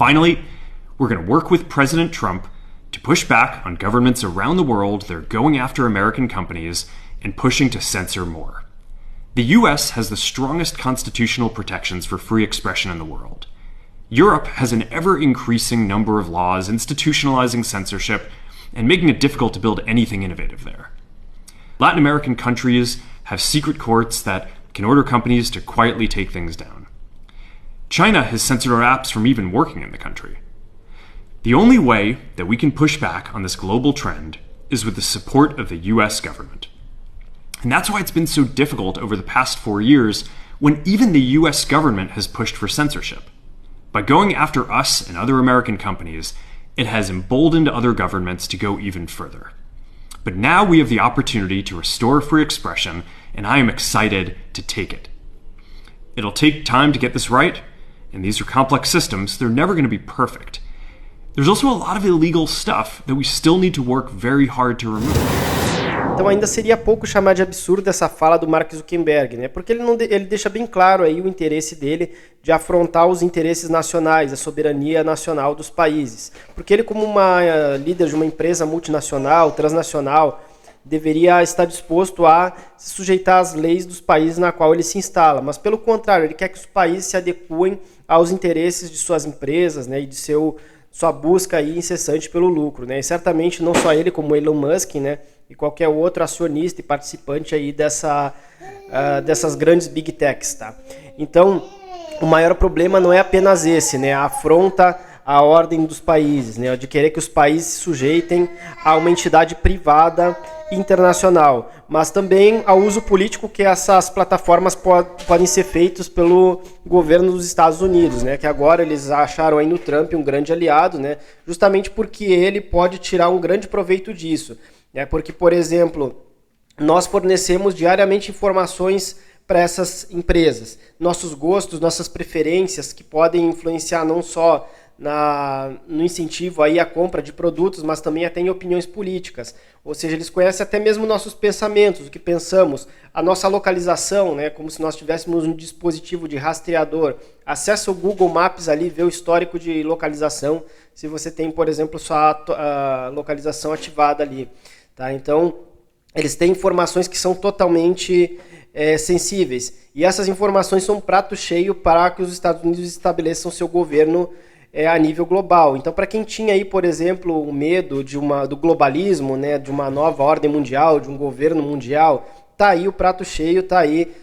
finally, we're going to work with President Trump to push back on governments around the world that are going after American companies and pushing to censor more. The US has the strongest constitutional protections for free expression in the world. Europe has an ever-increasing number of laws institutionalizing censorship and making it difficult to build anything innovative there. Latin American countries have secret courts that can order companies to quietly take things down. China has censored our apps from even working in the country. The only way that we can push back on this global trend is with the support of the US government. And that's why it's been so difficult over the past 4 years when even the US government has pushed for censorship. By going after us and other American companies, it has emboldened other governments to go even further. But now we have the opportunity to restore free expression, and I am excited to take it. It'll take time to get this right, and these are complex systems. They're never going to be perfect. There's also a lot of illegal stuff that we still need to work very hard to remove. Então ainda seria pouco chamar de absurdo essa fala do Mark Zuckerberg, né? Porque ele deixa bem claro aí o interesse dele de afrontar os interesses nacionais, a soberania nacional dos países. Porque ele, como uma líder de uma empresa multinacional, transnacional, deveria estar disposto a se sujeitar às leis dos países na qual ele se instala. Mas pelo contrário, ele quer que os países se adequem aos interesses de suas empresas, né? E de sua busca aí incessante pelo lucro, né? E certamente não só ele, como Elon Musk, né? E qualquer outro acionista e participante aí dessas grandes big techs, tá? Então, o maior problema não é apenas esse, né? A afronta à ordem dos países, né? De querer que os países se sujeitem a uma entidade privada internacional, mas também ao uso político que essas plataformas podem ser feitos pelo governo dos Estados Unidos, né? Que agora eles acharam aí no Trump um grande aliado, né? Justamente porque ele pode tirar um grande proveito disso. Porque, por exemplo, nós fornecemos diariamente informações para essas empresas. Nossos gostos, nossas preferências, que podem influenciar não só no incentivo aí à compra de produtos, mas também até em opiniões políticas. Ou seja, eles conhecem até mesmo nossos pensamentos, o que pensamos, a nossa localização, né, como se nós tivéssemos um dispositivo de rastreador. Acessa o Google Maps ali, vê o histórico de localização, se você tem, por exemplo, sua localização ativada ali. Tá? Então, eles têm informações que são totalmente sensíveis. E essas informações são um prato cheio para que os Estados Unidos estabeleçam seu governo a nível global. Então, para quem tinha aí, por exemplo, o medo do globalismo, né, de uma nova ordem mundial, de um governo mundial, tá aí o prato cheio, tá aí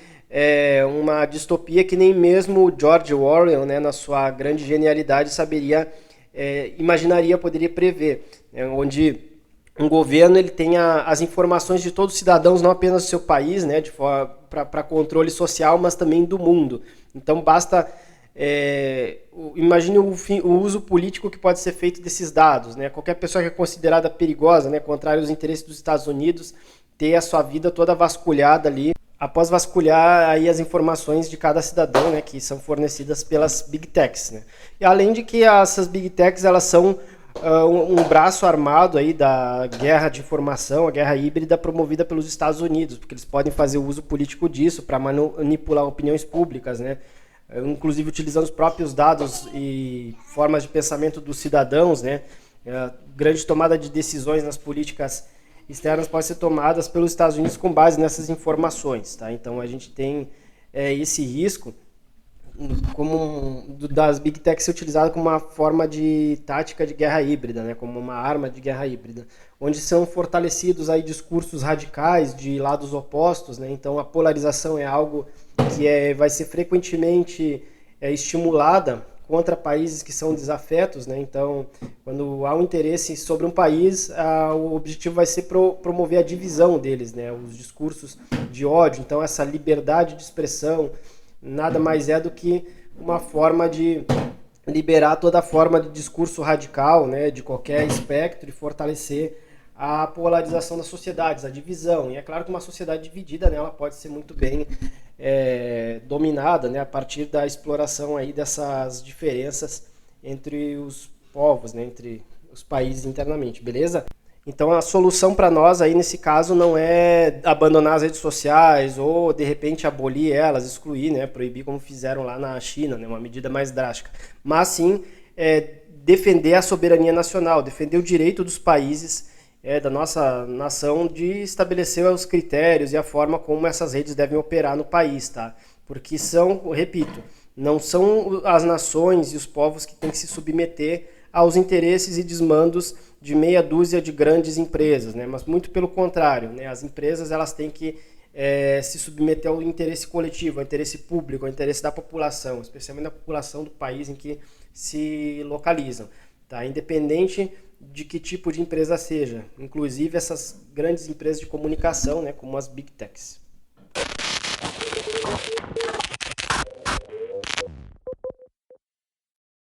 uma distopia que nem mesmo George Orwell, né, na sua grande genialidade, poderia prever, né, onde um governo ele tenha as informações de todos os cidadãos, não apenas do seu país, né, para controle social, mas também do mundo. Então, basta... imagine o uso político que pode ser feito desses dados, né? Qualquer pessoa que é considerada perigosa, né, contrária aos interesses dos Estados Unidos, ter a sua vida toda vasculhada ali, após vasculhar aí as informações de cada cidadão, né, que são fornecidas pelas Big Techs, né? E além de que essas Big Techs, elas são um braço armado aí da guerra de informação, a guerra híbrida promovida pelos Estados Unidos, porque eles podem fazer o uso político disso para manipular opiniões públicas, né? Inclusive utilizando os próprios dados e formas de pensamento dos cidadãos, né? Grande tomada de decisões nas políticas externas pode ser tomadas pelos Estados Unidos com base nessas informações, tá? Então a gente tem esse risco das Big Techs ser utilizado como uma forma de tática de guerra híbrida, né? Como uma arma de guerra híbrida, onde são fortalecidos aí discursos radicais de lados opostos, né? Então a polarização é algo que vai ser frequentemente estimulada contra países que são desafetos, né? Então, quando há um interesse sobre um país, o objetivo vai ser promover a divisão deles, né? Os discursos de ódio. Então, essa liberdade de expressão nada mais é do que uma forma de liberar toda forma de discurso radical, né? De qualquer espectro e fortalecer a polarização das sociedades, a divisão. E é claro que uma sociedade dividida, né, ela pode ser muito bem dominada, né, a partir da exploração aí dessas diferenças entre os povos, né, entre os países internamente, beleza? Então a solução para nós aí nesse caso não é abandonar as redes sociais ou de repente abolir elas, excluir, né, proibir como fizeram lá na China, né, uma medida mais drástica, mas sim defender a soberania nacional, defender o direito dos países da nossa nação de estabelecer os critérios e a forma como essas redes devem operar no país, tá? Porque repito, não são as nações e os povos que têm que se submeter aos interesses e desmandos de meia dúzia de grandes empresas, né? Mas muito pelo contrário, né? As empresas elas têm que se submeter ao interesse coletivo, ao interesse público, ao interesse da população, especialmente da população do país em que se localizam, tá? Independente de que tipo de empresa seja, inclusive essas grandes empresas de comunicação, né, como as Big Techs.